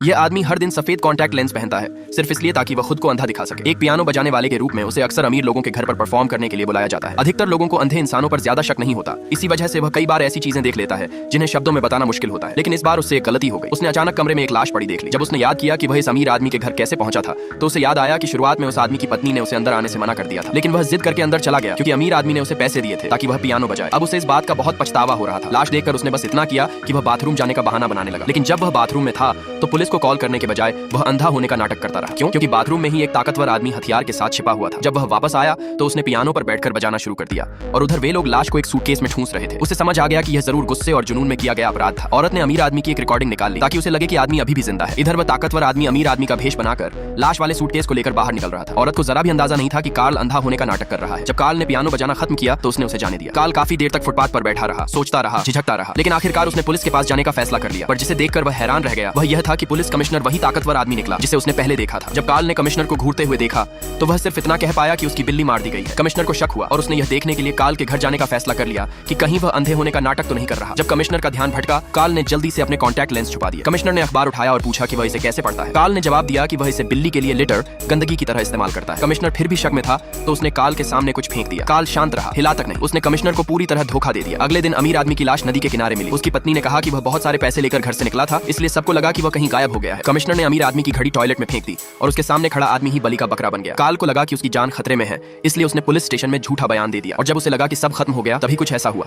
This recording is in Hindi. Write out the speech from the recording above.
ये आदमी हर दिन सफेद कॉन्टैक्ट लेंस पहनता है, सिर्फ इसलिए ताकि वह खुद को अंधा दिखा सके। एक पियानो बजाने वाले के रूप में उसे अक्सर अमीर लोगों के घर पर परफॉर्म करने के लिए बुलाया जाता है। अधिकतर लोगों को अंधे इंसानों पर ज्यादा शक नहीं होता, इसी वजह से वह कई बार ऐसी चीजें देख लेता है जिन्हें शब्दों में बताना मुश्किल होता है। लेकिन इस बार उससे एक गलती हो गई। उसने अचानक कमरे में एक लाश पड़ी देख ली। जब उसने याद किया कि वह इस अमीर आदमी के घर कैसे पहुंचा था, तो उसे याद आया कि शुरुआत में उस आदमी की पत्नी ने उसे अंदर आने से मना कर दिया था, लेकिन वह जिद करके अंदर चला गया क्योंकि अमीर आदमी ने उसे पैसे दिए थे ताकि वह पियानो बजाए। अब उसे इस बात का बहुत पछतावा हो रहा था। लाश देखकर उसने बस इतना किया कि वह बाथरूम जाने का बहाना बनाने लगा। लेकिन जब वह बाथरूम में था तो पुलिस को कॉल करने के बजाय वह अंधा होने का नाटक करता रहा। क्यों? क्योंकि बाथरूम में ही एक ताकतवर आदमी हथियार के साथ छिपा हुआ था। जब वह वापस आया तो उसने पियानो पर बैठकर बजाना शुरू कर दिया और उधर वे लोग लाश को एक सूटकेस में ठूंस रहे थे। उसे समझ आ गया कि यह जरूर गुस्से और जुनून में किया गया अपराध था। औरत ने अमीर आदमी की एक रिकॉर्डिंग निकाल ली ताकि उसे लगे कि आदमी अभी भी जिंदा है। इधर वह ताकतवर आदमी अमीर आदमी का भेष बनाकर लाश वाले सूटकेस को लेकर बाहर निकल रहा था। औरत को जरा भी अंदाजा नहीं था कि कार्ल अंधा होने का नाटक कर रहा है। जब कार्ल ने पियानो बजाना खत्म किया तो उसने उसे जाने दिया। कार्ल काफी देर तक फुटपाथ पर बैठा रहा, सोचता रहा, झिझकता रहा, लेकिन आखिरकार उसने पुलिस के पास जाने का फैसला कर लिया। पर जिसे देखकर वह हैरान रह गया वह यह था कि पुलिस कमिश्नर वही ताकतवर आदमी निकला जिसे उसने पहले देखा था। जब कार्ल ने कमिश्नर को घूरते हुए देखा तो वह सिर्फ इतना कह पाया कि उसकी बिल्ली मार दी गई है। कमिश्नर को शक हुआ और उसने यह देखने के लिए कार्ल के घर जाने का फैसला कर लिया कि कहीं वह अंधे होने का नाटक तो नहीं कर रहा। जब कमिश्नर का ध्यान भटका, कार्ल ने जल्दी से अपने कॉन्टैक्ट लेंस छुपा दिया। कमिश्नर ने अखबार उठाया और पूछा कि वह इसे कैसे पढ़ता है। कार्ल ने जवाब दिया कि वह इसे बिल्ली के लिए लिटर, गंदगी की तरह इस्तेमाल करता है। कमिश्नर फिर भी शक में था तो उसने कार्ल के सामने कुछ फेंक दिया। कार्ल शांत रहा, हिला तक नहीं। उसने कमिश्नर को पूरी तरह धोखा दे दिया। अगले दिन अमीर आदमी की लाश नदी के किनारे मिली। उसकी पत्नी ने कहा कि वह बहुत सारे पैसे लेकर घर से निकला था, इसलिए सबको लगा कि वह कहीं गायब हो गया है। कमिश्नर ने अमीर आदमी की घड़ी टॉयलेट में फेंक दी और उसके सामने खड़ा आदमी ही बलि का बकरा बन गया। कार्ल को लगा कि उसकी जान खतरे में है, इसलिए उसने पुलिस स्टेशन में झूठा बयान दे दिया और जब उसे लगा कि सब खत्म हो गया तभी कुछ ऐसा हुआ।